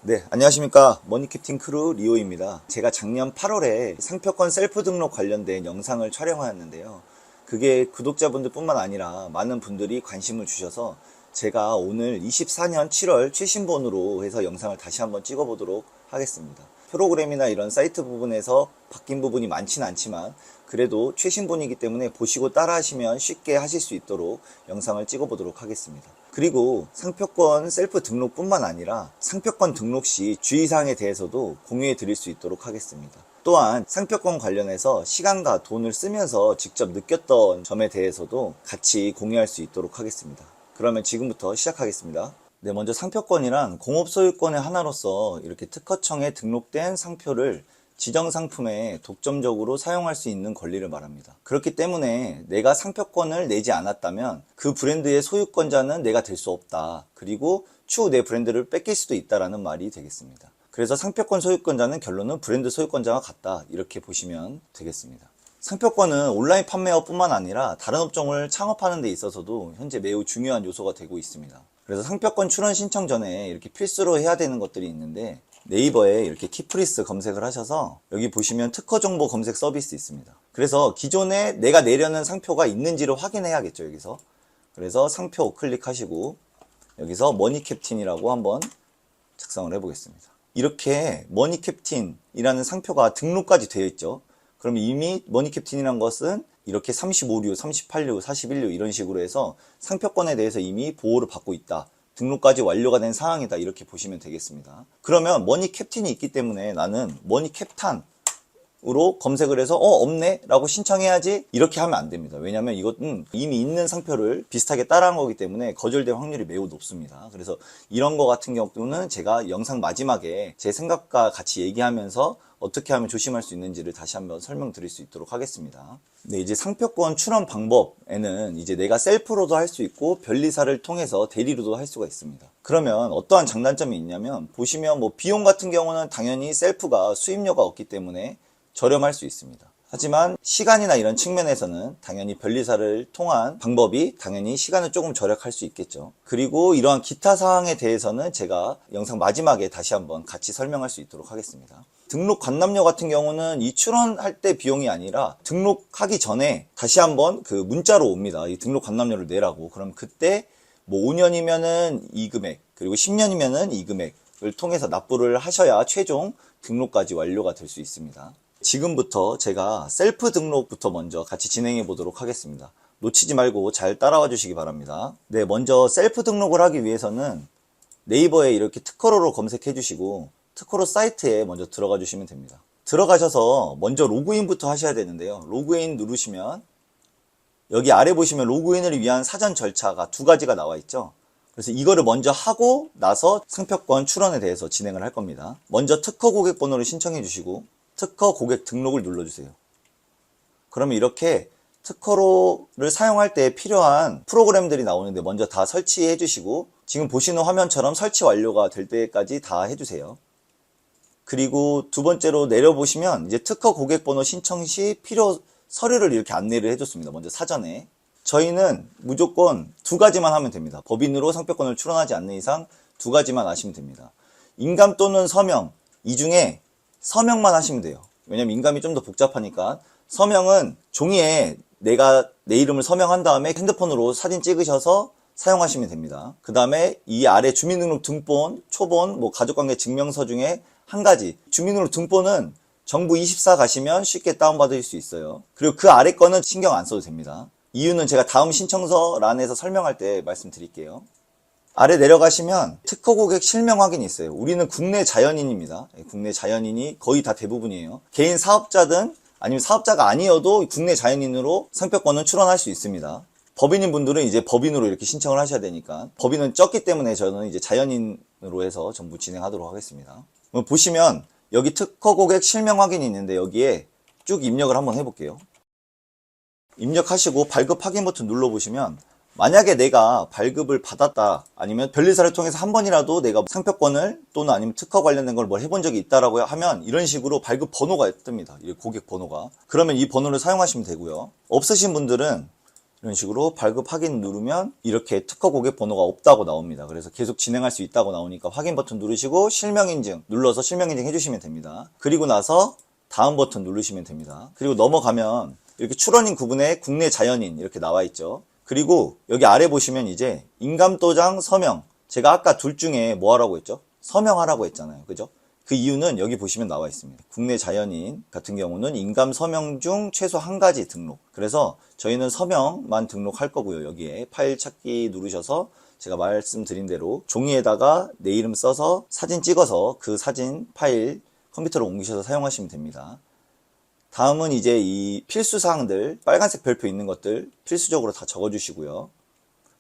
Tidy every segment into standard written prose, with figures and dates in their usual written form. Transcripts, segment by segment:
네, 안녕하십니까. 머니캡틴 크루 리오입니다. 제가 작년 8월에 상표권 셀프 등록 관련된 영상을 촬영하였는데요. 그게 구독자분들 뿐만 아니라 많은 분들이 관심을 주셔서 제가 오늘 24년 7월 최신본으로 해서 영상을 다시 한번 찍어보도록 하겠습니다. 프로그램이나 이런 사이트 부분에서 바뀐 부분이 많지는 않지만 그래도 최신본이기 때문에 보시고 따라 하시면 쉽게 하실 수 있도록 영상을 찍어보도록 하겠습니다. 그리고 상표권 셀프 등록뿐만 아니라 상표권 등록 시 주의사항에 대해서도 공유해 드릴 수 있도록 하겠습니다. 또한 상표권 관련해서 시간과 돈을 쓰면서 직접 느꼈던 점에 대해서도 같이 공유할 수 있도록 하겠습니다. 그러면 지금부터 시작하겠습니다. 네, 먼저 상표권이란 공업소유권의 하나로서 이렇게 특허청에 등록된 상표를 지정 상품에 독점적으로 사용할 수 있는 권리를 말합니다. 그렇기 때문에 내가 상표권을 내지 않았다면 그 브랜드의 소유권자는 내가 될 수 없다. 그리고 추후 내 브랜드를 뺏길 수도 있다라는 말이 되겠습니다. 그래서 상표권 소유권자는 결론은 브랜드 소유권자와 같다. 이렇게 보시면 되겠습니다. 상표권은 온라인 판매업뿐만 아니라 다른 업종을 창업하는 데 있어서도 현재 매우 중요한 요소가 되고 있습니다. 그래서 상표권 출원 신청 전에 이렇게 필수로 해야 되는 것들이 있는데 네이버에 이렇게 키프리스 검색을 하셔서 여기 보시면 특허 정보 검색 서비스 있습니다. 그래서 기존에 내가 내려는 상표가 있는지를 확인해야겠죠, 여기서. 그래서 상표 클릭하시고 여기서 머니캡틴이라고 한번 작성을 해보겠습니다. 이렇게 머니캡틴이라는 상표가 등록까지 되어 있죠. 그럼 이미 머니캡틴이라는 것은 이렇게 35류, 38류, 41류 이런 식으로 해서 상표권에 대해서 이미 보호를 받고 있다. 등록까지 완료가 된 상황이다. 이렇게 보시면 되겠습니다. 그러면 머니캡틴이 있기 때문에 나는 머니캡탄으로 검색을 해서 없네? 라고 신청해야지 이렇게 하면 안 됩니다. 왜냐하면 이것은 이미 있는 상표를 비슷하게 따라한 거기 때문에 거절될 확률이 매우 높습니다. 그래서 이런 거 같은 경우는 제가 영상 마지막에 제 생각과 같이 얘기하면서 어떻게 하면 조심할 수 있는지를 다시 한번 설명드릴 수 있도록 하겠습니다. 네, 이제 상표권 출원 방법에는 이제 내가 셀프로도 할 수 있고 변리사를 통해서 대리로도 할 수가 있습니다. 그러면 어떠한 장단점이 있냐면 보시면 뭐 비용 같은 경우는 당연히 셀프가 수입료가 없기 때문에 저렴할 수 있습니다. 하지만 시간이나 이런 측면에서는 당연히 변리사를 통한 방법이 당연히 시간을 조금 절약할 수 있겠죠. 그리고 이러한 기타 사항에 대해서는 제가 영상 마지막에 다시 한번 같이 설명할 수 있도록 하겠습니다. 등록 관람료 같은 경우는 이 출원할 때 비용이 아니라 등록하기 전에 다시 한번 그 문자로 옵니다. 이 등록 관람료를 내라고. 그럼 그때 뭐 5년이면은 이 금액, 그리고 10년이면은 이 금액을 통해서 납부를 하셔야 최종 등록까지 완료가 될 수 있습니다. 지금부터 제가 셀프 등록부터 먼저 같이 진행해 보도록 하겠습니다. 놓치지 말고 잘 따라와 주시기 바랍니다. 네, 먼저 셀프 등록을 하기 위해서는 네이버에 이렇게 특허로로 검색해 주시고 특허로 사이트에 먼저 들어가 주시면 됩니다. 들어가셔서 먼저 로그인부터 하셔야 되는데요. 로그인 누르시면 여기 아래 보시면 로그인을 위한 사전 절차가 두 가지가 나와 있죠. 그래서 이거를 먼저 하고 나서 상표권 출원에 대해서 진행을 할 겁니다. 먼저 특허 고객 번호를 신청해 주시고 특허 고객 등록을 눌러주세요. 그러면 이렇게 특허를 사용할 때 필요한 프로그램들이 나오는데 먼저 다 설치해 주시고 지금 보시는 화면처럼 설치 완료가 될 때까지 다 해주세요. 그리고 두 번째로 내려보시면 이제 특허 고객 번호 신청 시 필요 서류를 이렇게 안내를 해줬습니다. 먼저 사전에. 저희는 무조건 두 가지만 하면 됩니다. 법인으로 상표권을 출원하지 않는 이상 두 가지만 하시면 됩니다. 인감 또는 서명, 이 중에 서명만 하시면 돼요. 왜냐면 인감이 좀 더 복잡하니까. 서명은 종이에 내가 내 이름을 서명한 다음에 핸드폰으로 사진 찍으셔서 사용하시면 됩니다. 그 다음에 이 아래 주민등록 등본, 초본, 뭐 가족관계 증명서 중에 한 가지. 주민등록 등본은 정부24 가시면 쉽게 다운받을 수 있어요. 그리고 그 아래 거는 신경 안 써도 됩니다. 이유는 제가 다음 신청서란에서 설명할 때 말씀드릴게요. 아래 내려가시면 특허 고객 실명 확인이 있어요. 우리는 국내 자연인입니다. 국내 자연인이 거의 다 대부분이에요. 개인 사업자든 아니면 사업자가 아니어도 국내 자연인으로 상표권은 출원할 수 있습니다. 법인인 분들은 이제 법인으로 이렇게 신청을 하셔야 되니까 법인은 적기 때문에 저는 이제 자연인으로 해서 전부 진행하도록 하겠습니다. 보시면 여기 특허 고객 실명 확인이 있는데 여기에 쭉 입력을 한번 해볼게요. 입력하시고 발급 확인 버튼 눌러보시면 만약에 내가 발급을 받았다 아니면 변리사를 통해서 한 번이라도 내가 상표권을 또는 아니면 특허 관련된 걸 뭘 해본 적이 있다라고 하면 이런 식으로 발급 번호가 뜹니다. 고객 번호가. 그러면 이 번호를 사용하시면 되고요. 없으신 분들은 이런 식으로 발급 확인 누르면 이렇게 특허 고객 번호가 없다고 나옵니다. 그래서 계속 진행할 수 있다고 나오니까 확인 버튼 누르시고 실명 인증 눌러서 실명 인증 해주시면 됩니다. 그리고 나서 다음 버튼 누르시면 됩니다. 그리고 넘어가면 이렇게 출원인 구분에 국내 자연인 이렇게 나와 있죠. 그리고 여기 아래 보시면 이제 인감도장 서명, 제가 아까 둘 중에 뭐 하라고 했죠? 서명하라고 했잖아요. 그죠? 그 이유는 여기 보시면 나와 있습니다. 국내 자연인 같은 경우는 인감 서명 중 최소 한 가지 등록. 그래서 저희는 서명만 등록할 거고요. 여기에 파일 찾기 누르셔서 제가 말씀드린 대로 종이에다가 내 이름 써서 사진 찍어서 그 사진 파일 컴퓨터로 옮기셔서 사용하시면 됩니다. 다음은 이제 이 필수 사항들, 빨간색 별표 있는 것들 필수적으로 다 적어주시고요.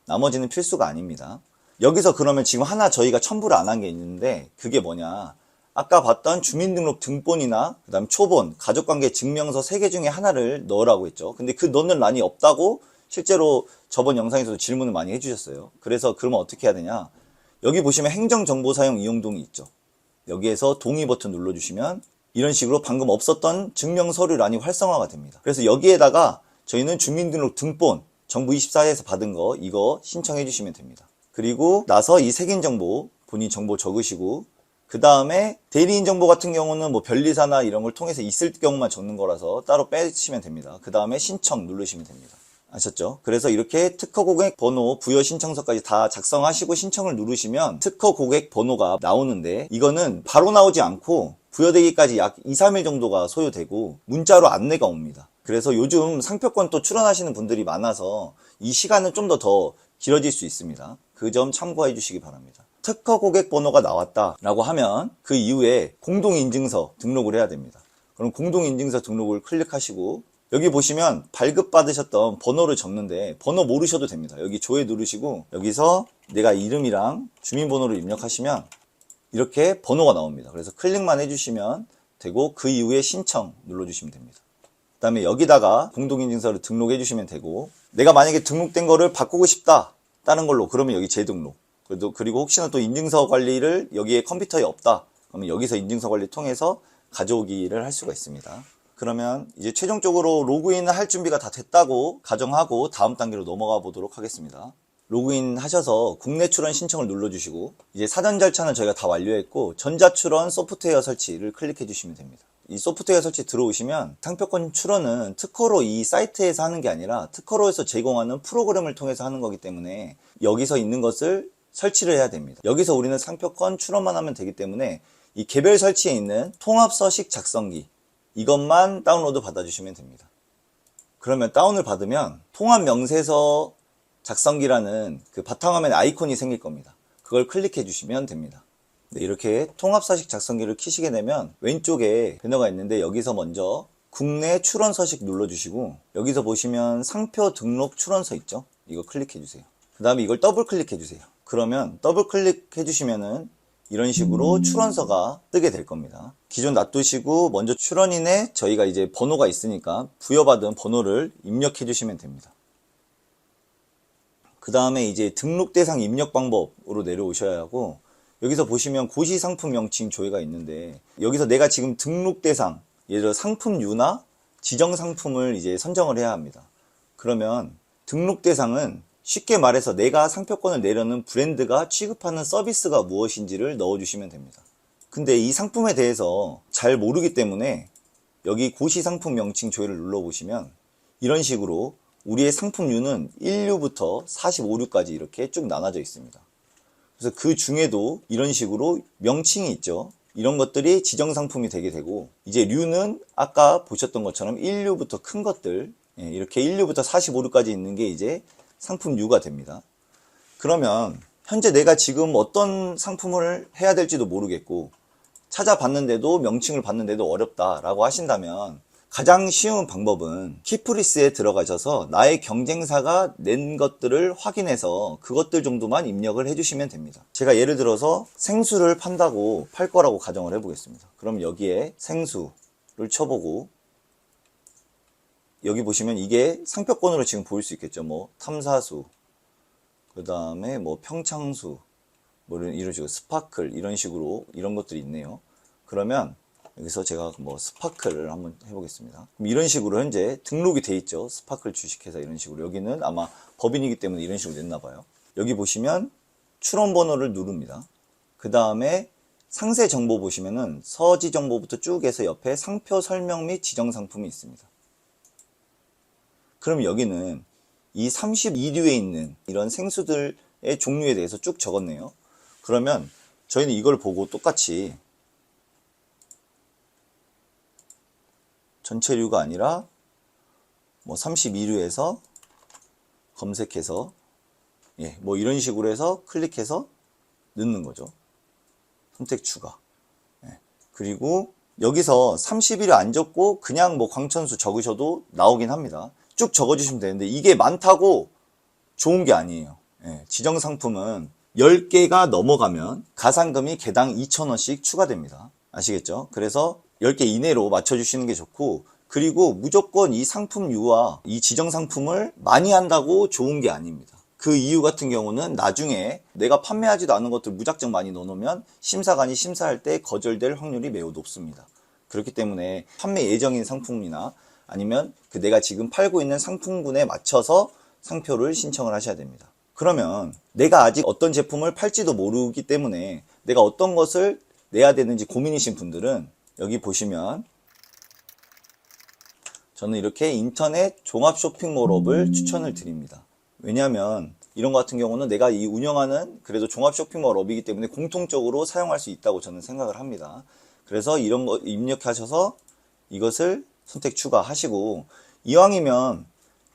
나머지는 필수가 아닙니다. 여기서 그러면 지금 하나 저희가 첨부를 안 한 게 있는데 그게 뭐냐. 아까 봤던 주민등록 등본이나 그다음 초본, 가족관계 증명서 3개 중에 하나를 넣으라고 했죠. 근데 그 넣는 란이 없다고 실제로 저번 영상에서도 질문을 많이 해주셨어요. 그래서 그러면 어떻게 해야 되냐. 여기 보시면 행정정보사용 이용동의 있죠. 여기에서 동의 버튼 눌러주시면 이런 식으로 방금 없었던 증명서류란이 활성화가 됩니다. 그래서 여기에다가 저희는 주민등록 등본, 정부24에서 받은 거 이거 신청해 주시면 됩니다. 그리고 나서 이 색인 정보, 본인 정보 적으시고 그 다음에 대리인 정보 같은 경우는 뭐 변리사나 이런 걸 통해서 있을 경우만 적는 거라서 따로 빼시면 됩니다. 그 다음에 신청 누르시면 됩니다. 아셨죠? 그래서 이렇게 특허 고객 번호 부여 신청서까지 다 작성하시고 신청을 누르시면 특허 고객 번호가 나오는데 이거는 바로 나오지 않고 부여되기까지 약 2, 3일 정도가 소요되고 문자로 안내가 옵니다. 그래서 요즘 상표권 또 출원하시는 분들이 많아서 이 시간은 좀 더 길어질 수 있습니다. 그 점 참고해 주시기 바랍니다. 특허 고객 번호가 나왔다라고 하면 그 이후에 공동인증서 등록을 해야 됩니다. 그럼 공동인증서 등록을 클릭하시고 여기 보시면 발급받으셨던 번호를 적는데 번호 모르셔도 됩니다. 여기 조회 누르시고 여기서 내가 이름이랑 주민번호를 입력하시면 이렇게 번호가 나옵니다. 그래서 클릭만 해주시면 되고 그 이후에 신청 눌러주시면 됩니다. 그 다음에 여기다가 공동인증서를 등록해 주시면 되고 내가 만약에 등록된 거를 바꾸고 싶다 다른 걸로 그러면 여기 재등록 그리고 혹시나 또 인증서 관리를 여기에 컴퓨터에 없다 그러면 여기서 인증서 관리 통해서 가져오기를 할 수가 있습니다. 그러면 이제 최종적으로 로그인을 할 준비가 다 됐다고 가정하고 다음 단계로 넘어가 보도록 하겠습니다. 로그인 하셔서 국내 출원 신청을 눌러주시고 이제 사전 절차는 저희가 다 완료했고 전자출원 소프트웨어 설치를 클릭해 주시면 됩니다. 이 소프트웨어 설치 들어오시면 상표권 출원은 특허로 이 사이트에서 하는 게 아니라 특허로에서 제공하는 프로그램을 통해서 하는 거기 때문에 여기서 있는 것을 설치를 해야 됩니다. 여기서 우리는 상표권 출원만 하면 되기 때문에 이 개별 설치에 있는 통합서식 작성기 이것만 다운로드 받아주시면 됩니다. 그러면 다운을 받으면 통합명세서 작성기라는 그 바탕화면에 아이콘이 생길 겁니다. 그걸 클릭해 주시면 됩니다. 네, 이렇게 통합서식 작성기를 키시게 되면 왼쪽에 배너가 있는데 여기서 먼저 국내 출원서식 눌러주시고 여기서 보시면 상표 등록 출원서 있죠? 이거 클릭해 주세요. 그 다음에 이걸 더블 클릭해 주세요. 그러면 더블 클릭해 주시면은 이런 식으로 출원서가 뜨게 될 겁니다. 기존 놔두시고 먼저 출원인에 저희가 이제 번호가 있으니까 부여받은 번호를 입력해 주시면 됩니다. 그 다음에 이제 등록 대상 입력 방법으로 내려오셔야 하고 여기서 보시면 고시 상품 명칭 조회가 있는데 여기서 내가 지금 등록 대상 예를 들어 상품유나 지정 상품을 이제 선정을 해야 합니다. 그러면 등록 대상은 쉽게 말해서 내가 상표권을 내려는 브랜드가 취급하는 서비스가 무엇인지를 넣어주시면 됩니다. 근데 이 상품에 대해서 잘 모르기 때문에 여기 고시 상품 명칭 조회를 눌러보시면 이런 식으로 우리의 상품류는 1류부터 45류까지 이렇게 쭉 나눠져 있습니다. 그래서 그 중에도 이런 식으로 명칭이 있죠. 이런 것들이 지정상품이 되게 되고 이제 류는 아까 보셨던 것처럼 1류부터 큰 것들 이렇게 1류부터 45류까지 있는 게 이제 상품류가 됩니다. 그러면 현재 내가 지금 어떤 상품을 해야 될지도 모르겠고 찾아봤는데도 명칭을 봤는데도 어렵다라고 하신다면 가장 쉬운 방법은 키프리스에 들어가셔서 나의 경쟁사가 낸 것들을 확인해서 그것들 정도만 입력을 해주시면 됩니다. 제가 예를 들어서 생수를 판다고 팔 거라고 가정을 해보겠습니다. 그럼 여기에 생수를 쳐보고 여기 보시면 이게 상표권으로 지금 보일 수 있겠죠. 뭐 탐사수, 그 다음에 뭐 평창수, 뭐 이런 식으로 스파클 이런 식으로 이런 것들이 있네요. 그러면 여기서 제가 뭐 스파클을 한번 해보겠습니다. 그럼 이런 식으로 현재 등록이 돼 있죠. 스파클 주식회사 이런 식으로. 여기는 아마 법인이기 때문에 이런 식으로 냈나 봐요. 여기 보시면 출원 번호를 누릅니다. 그 다음에 상세 정보 보시면은 서지 정보부터 쭉 해서 옆에 상표 설명 및 지정 상품이 있습니다. 그럼 여기는 이 32류에 있는 이런 생수들의 종류에 대해서 쭉 적었네요. 그러면 저희는 이걸 보고 똑같이 전체류가 아니라 뭐 32류에서 검색해서 뭐 이런 식으로 해서 클릭해서 넣는 거죠. 선택 추가. 그리고 여기서 31을 안 적고 그냥 뭐 광천수 적으셔도 나오긴 합니다. 쭉 적어주시면 되는데 이게 많다고 좋은 게 아니에요. 지정 상품은 10개가 넘어가면 가산금이 개당 2,000원씩 추가됩니다. 아시겠죠? 그래서 10개 이내로 맞춰주시는 게 좋고, 그리고 무조건 이 상품류와 이 지정 상품을 많이 한다고 좋은 게 아닙니다. 그 이유 같은 경우는 나중에 내가 판매하지도 않은 것들 무작정 많이 넣어놓으면 심사관이 심사할 때 거절될 확률이 매우 높습니다. 그렇기 때문에 판매 예정인 상품이나 아니면 내가 지금 팔고 있는 상품군에 맞춰서 상표를 신청을 하셔야 됩니다. 그러면 내가 아직 어떤 제품을 팔지도 모르기 때문에 내가 어떤 것을 내야 되는지 고민이신 분들은 여기 보시면 저는 이렇게 인터넷 종합 쇼핑몰업을 추천을 드립니다. 왜냐하면 이런 것 같은 경우는 내가 이 운영하는 그래도 종합 쇼핑몰 업이기 때문에 공통적으로 사용할 수 있다고 저는 생각을 합니다. 그래서 이런 거 입력하셔서 이것을 선택 추가하시고, 이왕이면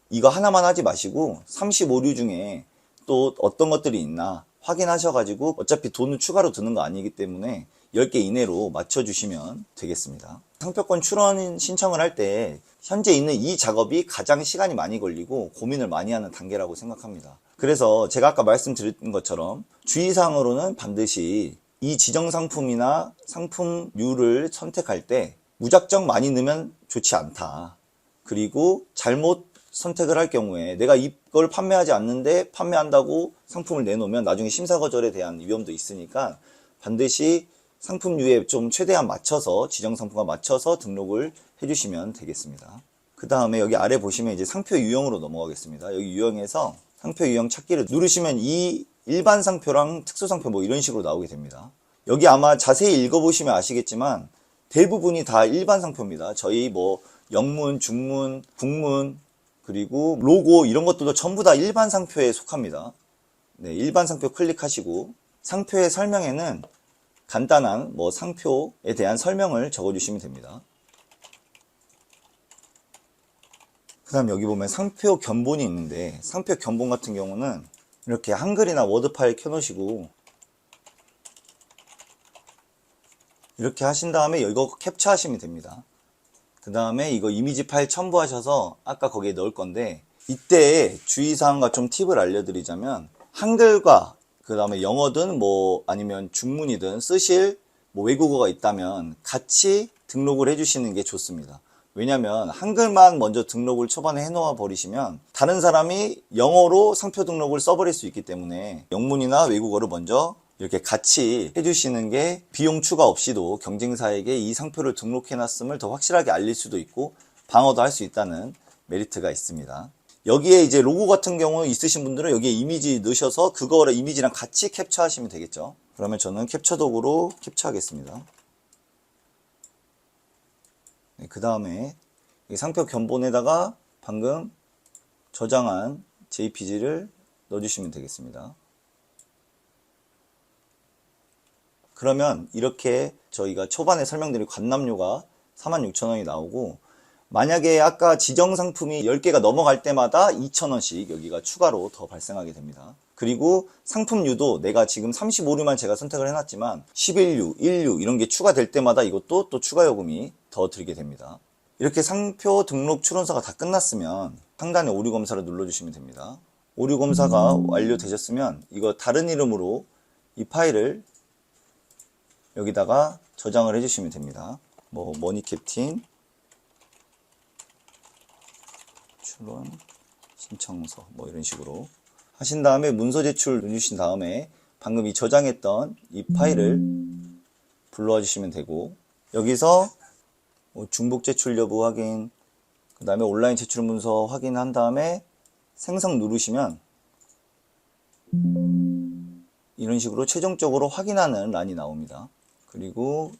이거 하나만 하지 마시고 35류 중에 또 어떤 것들이 있나 확인하셔가지고, 어차피 돈을 추가로 드는 거 아니기 때문에 10개 이내로 맞춰주시면 되겠습니다. 상표권 출원 신청을 할 때 현재 있는 이 작업이 가장 시간이 많이 걸리고 고민을 많이 하는 단계라고 생각합니다. 그래서 제가 아까 말씀드린 것처럼 주의사항으로는 반드시 이 지정 상품이나 상품류를 선택할 때 무작정 많이 넣으면 좋지 않다. 그리고 잘못 선택을 할 경우에 내가 이걸 판매하지 않는데 판매한다고 상품을 내놓으면 나중에 심사 거절에 대한 위험도 있으니까 반드시 상품류에 좀 최대한 맞춰서 지정 상품과 맞춰서 등록을 해주시면 되겠습니다. 그 다음에 여기 아래 보시면 이제 상표 유형으로 넘어가겠습니다. 여기 유형에서 상표 유형 찾기를 누르시면 이 일반 상표랑 특수 상표 뭐 이런 식으로 나오게 됩니다. 여기 아마 자세히 읽어보시면 아시겠지만 대부분이 다 일반 상표입니다. 저희 뭐 영문, 중문, 국문, 그리고 로고 이런 것들도 전부 다 일반 상표에 속합니다. 일반 상표 클릭하시고 상표의 설명에는 간단한 뭐 상표에 대한 설명을 적어주시면 됩니다. 그 다음 여기 보면 상표 견본이 있는데, 상표 견본 같은 경우는 이렇게 한글이나 워드 파일 켜놓으시고 이렇게 하신 다음에 이거 캡처하시면 됩니다. 그 다음에 이거 이미지 파일 첨부하셔서 아까 거기에 넣을 건데, 이때 주의사항과 좀 팁을 알려드리자면 한글과 그 다음에 영어든 뭐 아니면 중문이든 쓰실 뭐 외국어가 있다면 같이 등록을 해주시는 게 좋습니다. 왜냐면 한글만 먼저 등록을 초반에 해놓아 버리시면 다른 사람이 영어로 상표 등록을 써버릴 수 있기 때문에 영문이나 외국어를 먼저 이렇게 같이 해주시는 게 비용 추가 없이도 경쟁사에게 이 상표를 등록해놨음을 더 확실하게 알릴 수도 있고 방어도 할 수 있다는 메리트가 있습니다. 여기에 이제 로고 같은 경우 있으신 분들은 여기에 이미지 넣으셔서 그거를 이미지랑 같이 캡처하시면 되겠죠. 그러면 저는 캡처 도구로 캡처하겠습니다. 그 다음에 상표 견본에다가 방금 저장한 JPG를 넣어주시면 되겠습니다. 그러면 이렇게 저희가 초반에 설명드린 관람료가 46,000원이 나오고, 만약에 아까 지정 상품이 10개가 넘어갈 때마다 2,000원씩 여기가 추가로 더 발생하게 됩니다. 그리고 상품류도 내가 지금 35류만 제가 선택을 해놨지만 11류, 1류 이런 게 추가될 때마다 이것도 또 추가 요금이 더 들게 됩니다. 이렇게 상표 등록 출원서가 다 끝났으면 상단에 오류 검사를 눌러주시면 됩니다. 오류 검사가 완료되셨으면 이거 다른 이름으로 이 파일을 여기다가 저장을 해주시면 됩니다. 뭐 머니캡틴 출원 신청서 뭐 이런 식으로 하신 다음에 문서 제출 누르신 다음에 방금 이 저장했던 이 파일을 불러와 주시면 되고, 여기서 중복 제출 여부 확인, 그 다음에 온라인 제출 문서 확인한 다음에 생성 누르시면 이런 식으로 최종적으로 확인하는 란이 나옵니다. 그리고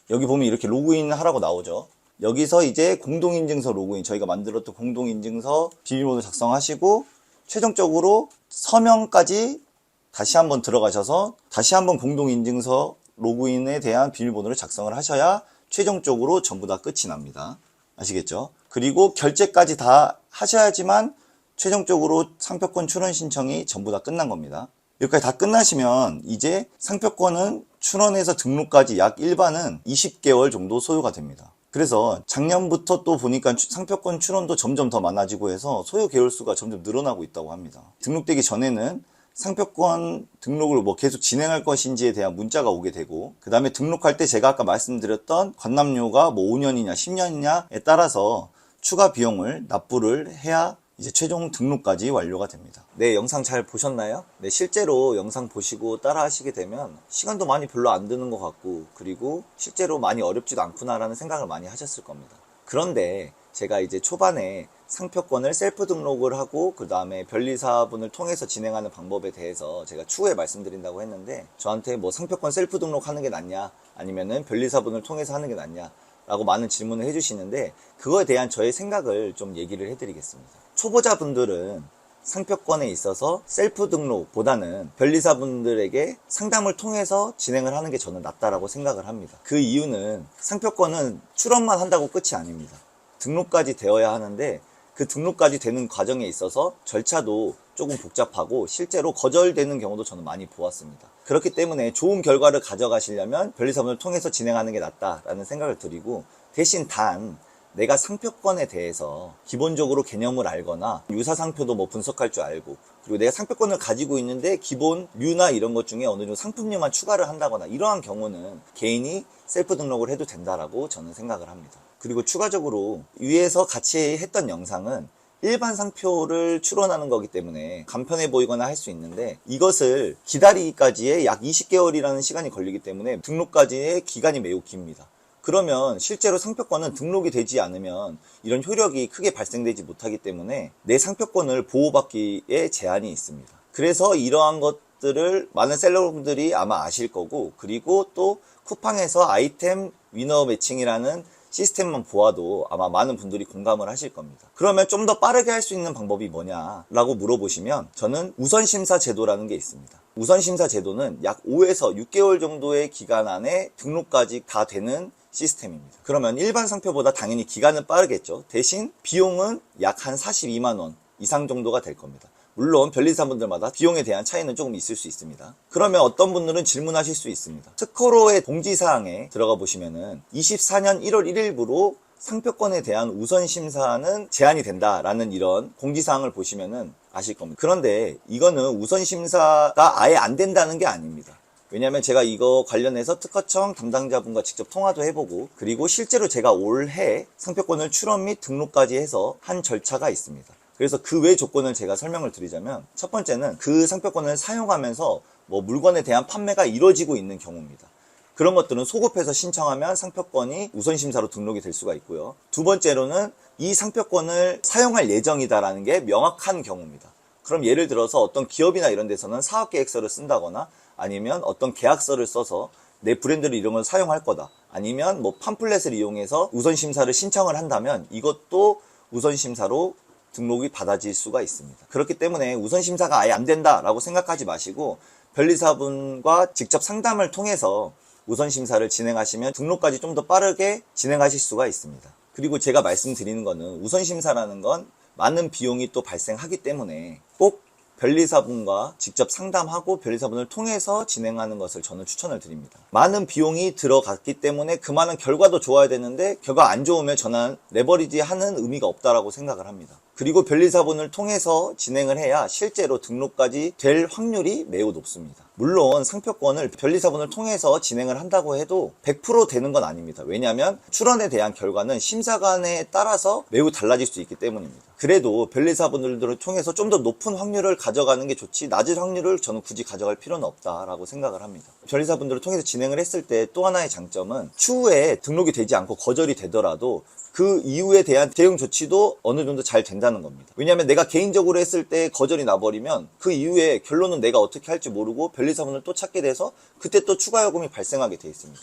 여기 보면 이렇게 로그인 하라고 나오죠. 여기서 이제 공동인증서 로그인, 저희가 만들었던 공동인증서 비밀번호 작성하시고 최종적으로 서명까지 다시 한번 들어가셔서 다시 한번 공동인증서 로그인에 대한 비밀번호를 작성을 하셔야 최종적으로 전부 다 끝이 납니다. 아시겠죠? 그리고 결제까지 다 하셔야지만 최종적으로 상표권 출원 신청이 전부 다 끝난 겁니다. 여기까지 다 끝나시면 이제 상표권은 출원해서 등록까지 약 일반은 20개월 정도 소요가 됩니다. 그래서 작년부터 또 보니까 상표권 출원도 점점 더 많아지고 해서 소요 개월수가 점점 늘어나고 있다고 합니다. 등록되기 전에는 상표권 등록을 계속 진행할 것인지에 대한 문자가 오게 되고, 그 다음에 등록할 때 제가 아까 말씀드렸던 관납료가 5년이냐 10년이냐에 따라서 추가 비용을 납부를 해야 이제 최종 등록까지 완료가 됩니다. 네, 영상 잘 보셨나요? 네, 실제로 영상 보시고 따라 하시게 되면 시간도 많이 별로 안 드는 것 같고, 그리고 실제로 많이 어렵지도 않구나라는 생각을 많이 하셨을 겁니다. 그런데 제가 이제 초반에 상표권을 셀프 등록을 하고 그 다음에 변리사분을 통해서 진행하는 방법에 대해서 제가 추후에 말씀드린다고 했는데, 저한테 상표권 셀프 등록하는 게 낫냐 아니면은 변리사분을 통해서 하는 게 낫냐 라고 많은 질문을 해주시는데, 그거에 대한 저의 생각을 좀 얘기를 해드리겠습니다. 초보자분들은 상표권에 있어서 셀프 등록보다는 변리사분들에게 상담을 통해서 진행을 하는 게 저는 낫다라고 생각을 합니다. 그 이유는 상표권은 출원만 한다고 끝이 아닙니다. 등록까지 되어야 하는데, 그 등록까지 되는 과정에 있어서 절차도 조금 복잡하고 실제로 거절되는 경우도 저는 많이 보았습니다. 그렇기 때문에 좋은 결과를 가져가시려면 변리사분을 통해서 진행하는 게 낫다라는 생각을 드리고, 대신 단 내가 상표권에 대해서 기본적으로 개념을 알거나 유사상표도 분석할 줄 알고, 그리고 내가 상표권을 가지고 있는데 기본 류나 이런 것 중에 어느 정도 상품류만 추가를 한다거나 이러한 경우는 개인이 셀프 등록을 해도 된다라고 저는 생각을 합니다. 그리고 추가적으로 위에서 같이 했던 영상은 일반 상표를 출원하는 거기 때문에 간편해 보이거나 할 수 있는데, 이것을 기다리기까지의 약 20개월이라는 시간이 걸리기 때문에 등록까지의 기간이 매우 깁니다. 그러면 실제로 상표권은 등록이 되지 않으면 이런 효력이 크게 발생되지 못하기 때문에 내 상표권을 보호받기에 제한이 있습니다. 그래서 이러한 것들을 많은 셀러분들이 아마 아실 거고, 그리고 또 쿠팡에서 아이템 위너 매칭이라는 시스템만 보아도 아마 많은 분들이 공감을 하실 겁니다. 그러면 좀 더 빠르게 할 수 있는 방법이 뭐냐라고 물어보시면, 저는 우선심사 제도라는 게 있습니다. 우선심사 제도는 약 5에서 6개월 정도의 기간 안에 등록까지 다 되는 시스템입니다. 그러면 일반 상표보다 당연히 기간은 빠르겠죠. 대신 비용은 약 한 42만 원 이상 정도가 될 겁니다. 물론 변리사분들마다 비용에 대한 차이는 조금 있을 수 있습니다. 그러면 어떤 분들은 질문하실 수 있습니다. 스코로의 공지사항에 들어가 보시면은 24년 1월 1일부로 상표권에 대한 우선심사는 제한이 된다라는 이런 공지사항을 보시면은 아실 겁니다. 그런데 이거는 우선심사가 아예 안 된다는 게 아닙니다. 왜냐하면 제가 이거 관련해서 특허청 담당자분과 직접 통화도 해보고, 그리고 실제로 제가 올해 상표권을 출원 및 등록까지 해서 한 절차가 있습니다. 그래서 그 외 조건을 제가 설명을 드리자면, 첫 번째는 그 상표권을 사용하면서 물건에 대한 판매가 이루어지고 있는 경우입니다. 그런 것들은 소급해서 신청하면 상표권이 우선심사로 등록이 될 수가 있고요. 두 번째로는 이 상표권을 사용할 예정이다라는 게 명확한 경우입니다. 그럼 예를 들어서 어떤 기업이나 이런 데서는 사업계획서를 쓴다거나, 아니면 어떤 계약서를 써서 내 브랜드를 이런 걸 사용할 거다, 아니면 팜플렛을 이용해서 우선심사를 신청을 한다면 이것도 우선심사로 등록이 받아질 수가 있습니다. 그렇기 때문에 우선심사가 아예 안 된다라고 생각하지 마시고, 변리사분과 직접 상담을 통해서 우선심사를 진행하시면 등록까지 좀 더 빠르게 진행하실 수가 있습니다. 그리고 제가 말씀드리는 거는, 우선심사라는 건 많은 비용이 또 발생하기 때문에 꼭 변리사분과 직접 상담하고 변리사분을 통해서 진행하는 것을 저는 추천을 드립니다. 많은 비용이 들어갔기 때문에 그만한 결과도 좋아야 되는데, 결과 안 좋으면 저는 레버리지 하는 의미가 없다라고 생각을 합니다. 그리고 변리사분을 통해서 진행을 해야 실제로 등록까지 될 확률이 매우 높습니다. 물론 상표권을 변리사분을 통해서 진행을 한다고 해도 100% 되는 건 아닙니다. 왜냐하면 출원에 대한 결과는 심사관에 따라서 매우 달라질 수 있기 때문입니다. 그래도 변리사분들을 통해서 좀 더 높은 확률을 가져가는 게 좋지 낮은 확률을 저는 굳이 가져갈 필요는 없다라고 생각을 합니다. 변리사분들을 통해서 진행을 했을 때 또 하나의 장점은 추후에 등록이 되지 않고 거절이 되더라도 그 이후에 대한 대응 조치도 어느 정도 잘 된다는 겁니다. 왜냐하면 내가 개인적으로 했을 때 거절이 나버리면 그 이후에 결론은 내가 어떻게 할지 모르고 변리사분을 또 찾게 돼서 그때 또 추가 요금이 발생하게 돼 있습니다.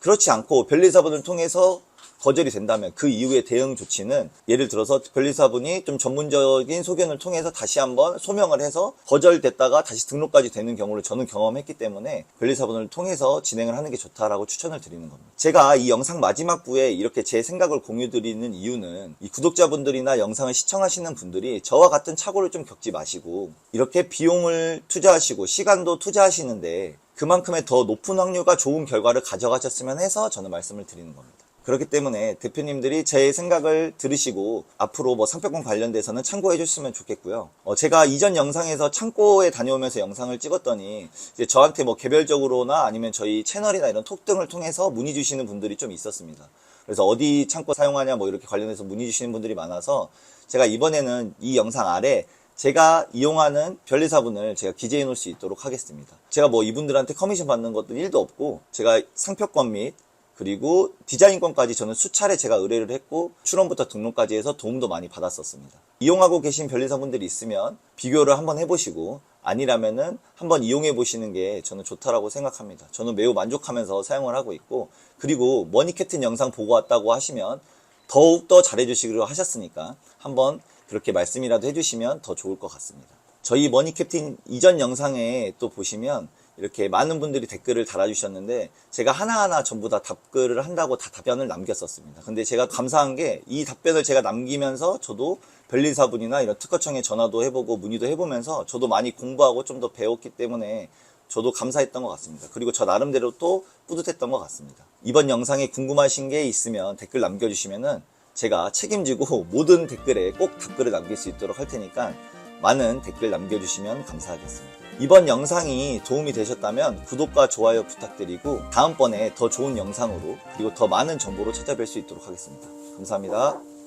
그렇지 않고 변리사분을 통해서 거절이 된다면 그 이후의 대응 조치는 예를 들어서 변리사분이 좀 전문적인 소견을 통해서 다시 한번 소명을 해서 거절됐다가 다시 등록까지 되는 경우를 저는 경험했기 때문에 변리사분을 통해서 진행을 하는 게 좋다라고 추천을 드리는 겁니다. 제가 이 영상 마지막 부에 이렇게 제 생각을 공유드리는 이유는 이 구독자분들이나 영상을 시청하시는 분들이 저와 같은 착오를 좀 겪지 마시고 이렇게 비용을 투자하시고 시간도 투자하시는데 그만큼의 더 높은 확률과 좋은 결과를 가져가셨으면 해서 저는 말씀을 드리는 겁니다. 그렇기 때문에 대표님들이 제 생각을 들으시고 앞으로 뭐 상표권 관련돼서는 참고해 주시면 좋겠고요. 제가 이전 영상에서 창고에 다녀오면서 영상을 찍었더니 이제 저한테 뭐 개별적으로나 아니면 저희 채널이나 이런 톡 등을 통해서 문의 주시는 분들이 좀 있었습니다. 그래서 어디 창고 사용하냐 뭐 이렇게 관련해서 문의 주시는 분들이 많아서 제가 이번에는 이 영상 아래 제가 이용하는 변리사분을 제가 기재해 놓을 수 있도록 하겠습니다. 제가 뭐 이분들한테 커미션 받는 것도 1도 없고 제가 상표권 및 그리고 디자인권까지 저는 수차례 제가 의뢰를 했고 출원부터 등록까지 해서 도움도 많이 받았었습니다. 이용하고 계신 변리사분들이 있으면 비교를 한번 해보시고 아니라면은 한번 이용해 보시는 게 저는 좋다라고 생각합니다. 저는 매우 만족하면서 사용을 하고 있고 그리고 머니캡틴 영상 보고 왔다고 하시면 더욱더 잘해주시기로 하셨으니까 한번 그렇게 말씀이라도 해주시면 더 좋을 것 같습니다. 저희 머니캡틴 이전 영상에 또 보시면 이렇게 많은 분들이 댓글을 달아주셨는데 제가 하나하나 전부 다 답글을 한다고 다 답변을 남겼었습니다. 근데 제가 감사한 게 이 답변을 제가 남기면서 저도 변리사분이나 이런 특허청에 전화도 해보고 문의도 해보면서 저도 많이 공부하고 좀 더 배웠기 때문에 저도 감사했던 것 같습니다. 그리고 저 나름대로 또 뿌듯했던 것 같습니다. 이번 영상에 궁금하신 게 있으면 댓글 남겨주시면은 제가 책임지고 모든 댓글에 꼭 답글을 남길 수 있도록 할 테니까 많은 댓글 남겨주시면 감사하겠습니다. 이번 영상이 도움이 되셨다면 구독과 좋아요 부탁드리고 다음번에 더 좋은 영상으로 그리고 더 많은 정보로 찾아뵐 수 있도록 하겠습니다. 감사합니다.